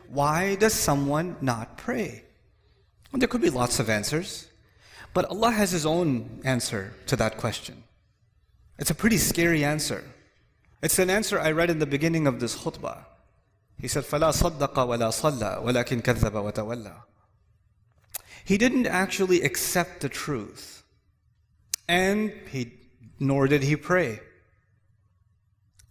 why does someone not pray? Well, there could be lots of answers, but Allah has His own answer to that question. It's a pretty scary answer. It's an answer I read in the beginning of this khutbah. He said, فَلَا صَدَّقَ وَلَا صَلَّى وَلَكِنْ كَذَّبَ وَتَوَلَّى. He didn't actually accept the truth, and nor did he pray.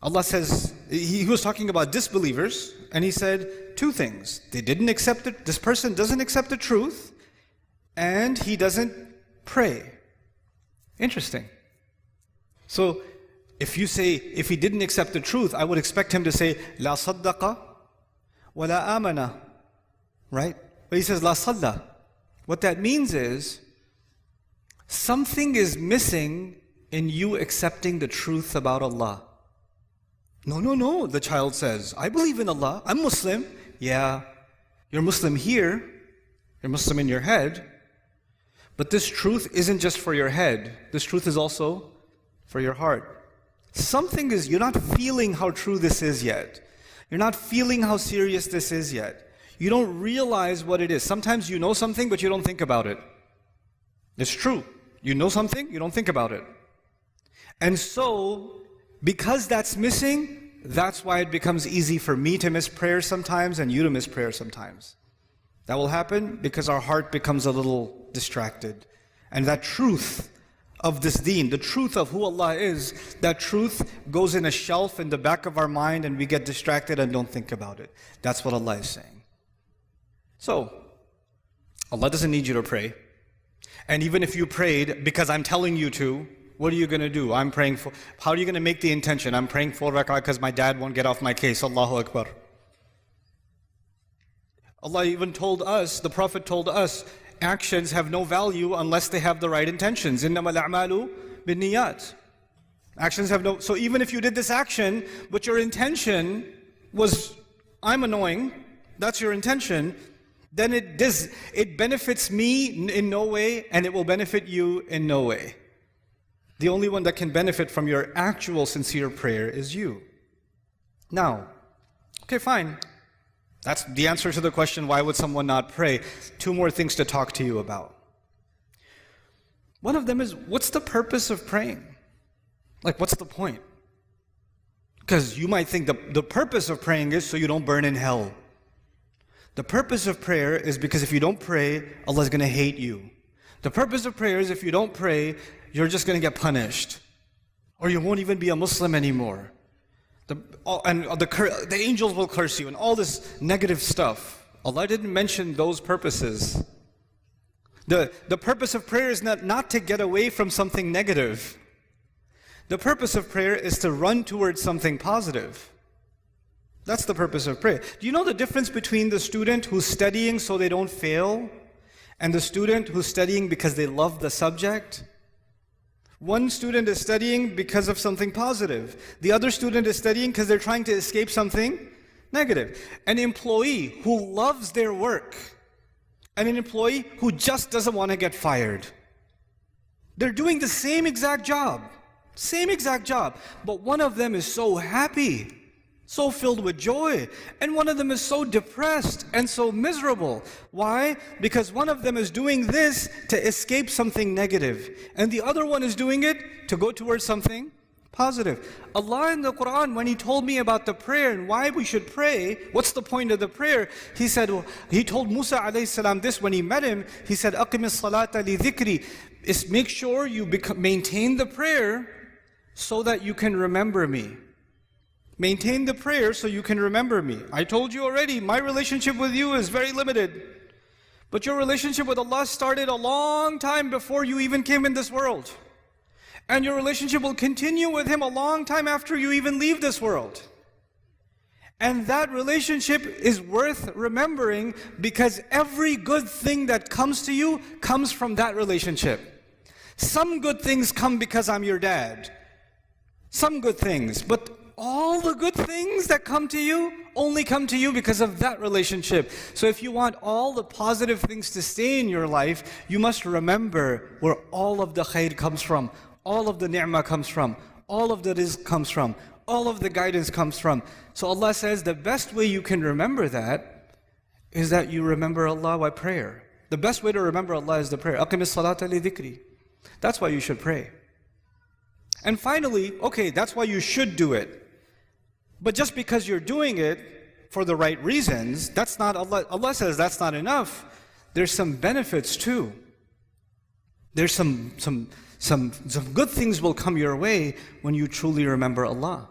Allah says, He was talking about disbelievers, and He said two things. They didn't accept it. This person doesn't accept the truth, and he doesn't pray. Interesting. So, if he didn't accept the truth, I would expect him to say, La saddaqa wa la amana. Right? But he says, La salla. What that means is, something is missing in you accepting the truth about Allah. No, the child says, I believe in Allah, I'm Muslim. Yeah, you're Muslim here, you're Muslim in your head, but this truth isn't just for your head, this truth is also for your heart. Something is, you're not feeling how true this is yet. You're not feeling how serious this is yet. You don't realize what it is. Sometimes you know something, but you don't think about it. It's true. You know something, you don't think about it. And so, because that's missing, that's why it becomes easy for me to miss prayer sometimes and you to miss prayer sometimes. That will happen because our heart becomes a little distracted. And that truth of this deen, the truth of who Allah is, that truth goes in a shelf in the back of our mind and we get distracted and don't think about it. That's what Allah is saying. So, Allah doesn't need you to pray. And even if you prayed because I'm telling you to, what are you going to do? I'm praying for, how are you going to make the intention? I'm praying 4 rak'ah because my dad won't get off my case. Allahu Akbar. Allah even told us, the Prophet told us, actions have no value unless they have the right intentions. إِنَّمَا الْأَعْمَالُ بِالنِّيَّاتِ. Actions have no, so even if you did this action, but your intention was, I'm annoying, that's your intention, then it benefits me in no way, and it will benefit you in no way. The only one that can benefit from your actual sincere prayer is you. Now, okay, fine. That's the answer to the question, why would someone not pray? 2 more things to talk to you about. One of them is, what's the purpose of praying? Like, what's the point? Because you might think the purpose of praying is so you don't burn in hell. The purpose of prayer is because if you don't pray, Allah is going to hate you. The purpose of prayer is if you don't pray, you're just going to get punished. Or you won't even be a Muslim anymore. The angels will curse you and all this negative stuff. Allah didn't mention those purposes. The purpose of prayer is not to get away from something negative. The purpose of prayer is to run towards something positive. That's the purpose of prayer. Do you know the difference between the student who's studying so they don't fail and the student who's studying because they love the subject? One student is studying because of something positive. The other student is studying because they're trying to escape something negative. An employee who loves their work and an employee who just doesn't want to get fired. They're doing the same exact job, but one of them is so happy, so filled with joy, and one of them is so depressed and so miserable. Why? Because one of them is doing this to escape something negative, and the other one is doing it to go towards something positive. Allah in the Quran, when He told me about the prayer and why we should pray, what's the point of the prayer? He said, He told Musa alayhi salam this when he met him. He said, أَقِمِ الصَّلَاةَ لِذِكْرِ. Is make sure you maintain the prayer so that you can remember me. Maintain the prayer so you can remember me. I told you already, my relationship with you is very limited. But your relationship with Allah started a long time before you even came in this world. And your relationship will continue with Him a long time after you even leave this world. And that relationship is worth remembering because every good thing that comes to you comes from that relationship. Some good things come because I'm your dad. Some good things, but all the good things that come to you only come to you because of that relationship. So if you want all the positive things to stay in your life, you must remember where all of the khair comes from, all of the ni'mah comes from, all of the rizq comes from, all of the guidance comes from. So Allah says the best way you can remember that is that you remember Allah by prayer. The best way to remember Allah is the prayer. أَقِمِ الصَّلَاةَ لِذِكْرِ. That's why you should pray. And finally, okay, that's why you should do it. But just because you're doing it for the right reasons, that's not Allah. Allah says that's not enough. There's some benefits too. There's some good things will come your way when you truly remember Allah.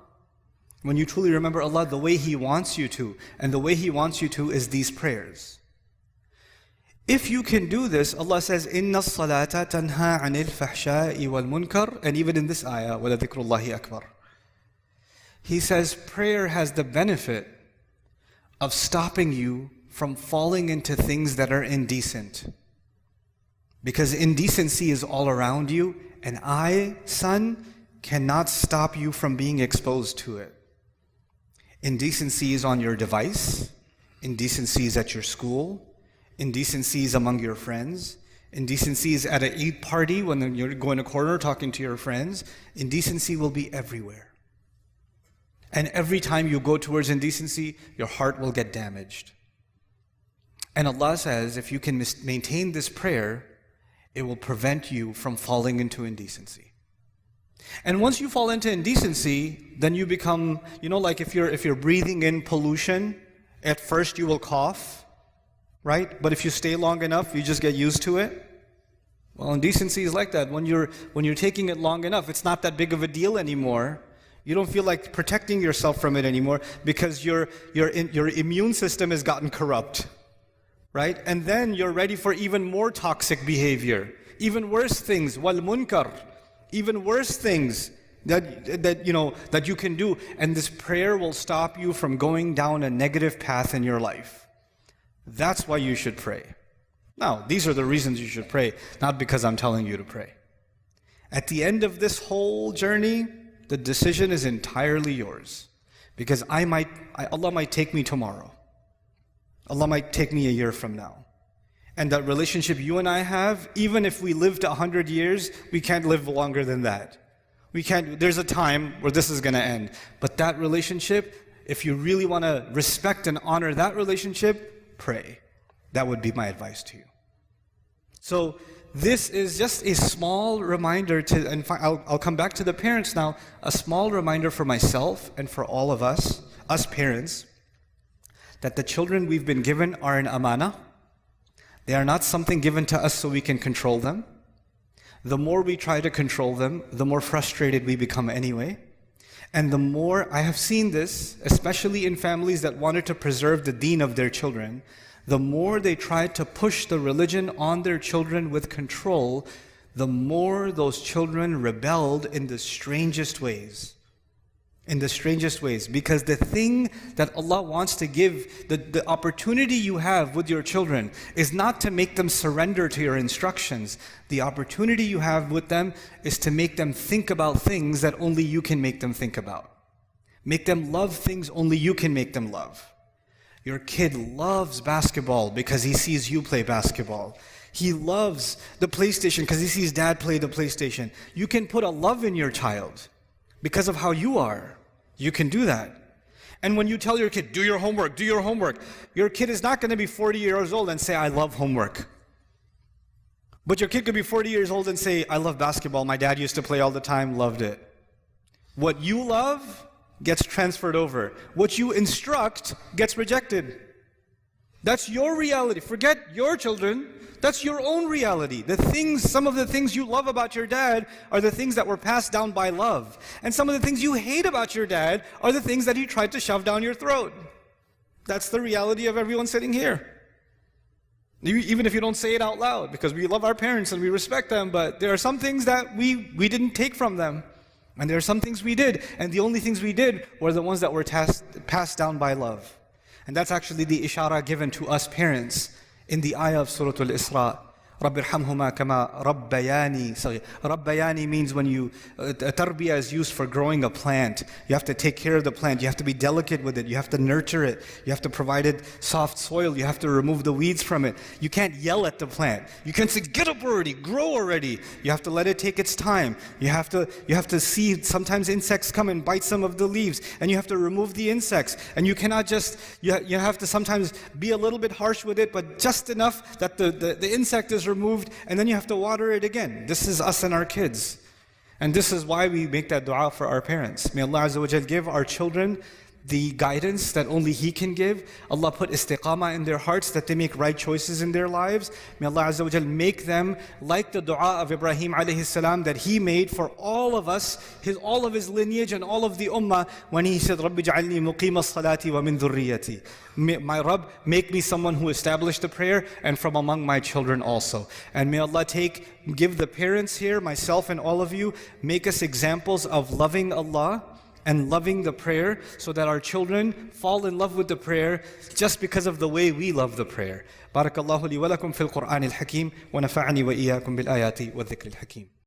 When you truly remember Allah the way He wants you to. And the way He wants you to is these prayers. If you can do this, Allah says, إِنَّ الصَّلَاةَ تَنْهَى عَنِ الْفَحْشَاءِ وَالْمُنْكَرِ. And even in this ayah, وَلَذِكْرُ اللَّهِ أَكْبَرُ. He says prayer has the benefit of stopping you from falling into things that are indecent. Because indecency is all around you, and I, son, cannot stop you from being exposed to it. Indecency is on your device. Indecency is at your school. Indecency is among your friends. Indecency is at an Eid party when you're going to corner talking to your friends. Indecency will be everywhere. And every time you go towards indecency, your heart will get damaged. And Allah says, if you can maintain this prayer, it will prevent you from falling into indecency. And once you fall into indecency, then you become, like if you're breathing in pollution, at first you will cough, right? But if you stay long enough, you just get used to it. Well, indecency is like that. When you're taking it long enough, it's not that big of a deal anymore. You don't feel like protecting yourself from it anymore because your immune system has gotten corrupt, right? And then you're ready for even more toxic behavior, even worse things, wal munkar, even worse things that you can do. And this prayer will stop you from going down a negative path in your life. That's why you should pray. Now, these are the reasons you should pray, not because I'm telling you to pray. At the end of this whole journey, the decision is entirely yours. Because Allah might take me tomorrow. Allah might take me a year from now. And that relationship you and I have, even if we lived 100 years, we can't live longer than that. There's a time where this is going to end. But that relationship, if you really want to respect and honor that relationship, pray. That would be my advice to you. So this is just a small reminder and I'll come back to the parents now, a small reminder for myself and for all of us parents, that the children we've been given are an amana. They are not something given to us so we can control them. The more we try to control them, the more frustrated we become anyway. And the more, I have seen this, especially in families that wanted to preserve the deen of their children, the more they tried to push the religion on their children with control, the more those children rebelled in the strangest ways. In the strangest ways. Because the thing that Allah wants to give, the opportunity you have with your children is not to make them surrender to your instructions. The opportunity you have with them is to make them think about things that only you can make them think about. Make them love things only you can make them love. Your kid loves basketball because he sees you play basketball. He loves the PlayStation because he sees dad play the PlayStation. You can put a love in your child because of how you are. You can do that. And when you tell your kid, do your homework, your kid is not going to be 40 years old and say, I love homework. But your kid could be 40 years old and say, I love basketball. My dad used to play all the time, loved it. What you love gets transferred over. What you instruct gets rejected. That's your reality. Forget your children. That's your own reality. Some of the things you love about your dad are the things that were passed down by love. And some of the things you hate about your dad are the things that he tried to shove down your throat. That's the reality of everyone sitting here. Even if you don't say it out loud, because we love our parents and we respect them, but there are some things that we didn't take from them. And there are some things we did, and the only things we did were the ones that were passed down by love. And that's actually the ishara given to us parents in the ayah of Surah Al-Isra. رَبِّ ارْحَمْهُمَا كَمَا رَبَّيَانِي صَغِيرًا. Rabbayani means when you, tarbiyah is used for growing a plant. You have to take care of the plant. You have to be delicate with it. You have to nurture it. You have to provide it soft soil. You have to remove the weeds from it. You can't yell at the plant. You can't say, get up already, grow already. You have to let it take its time. You have to see sometimes insects come and bite some of the leaves, and you have to remove the insects. And you cannot just, you have to sometimes be a little bit harsh with it, but just enough that the insect is removed, and then you have to water it again. This is us and our kids. And this is why we make that dua for our parents. May Allah Azza wa Jal give our children the guidance that only He can give. Allah put istiqamah in their hearts that they make right choices in their lives. May Allah Azza wa Jal make them like the dua of Ibrahim alayhi salam that he made for all of us, all of his lineage and all of the ummah, when he said, Rabbi ja'alni muqima as-salati wa min dhurriyati. My Rabb, make me someone who established the prayer and from among my children also. And may Allah give the parents here, myself and all of you, make us examples of loving Allah and loving the prayer, so that our children fall in love with the prayer just because of the way we love the prayer. Barakallahu li wa lakum fil Qur'an al-Hakim wa nafa'ani wa iyyakum bil ayati wa dhikr al-Hakim.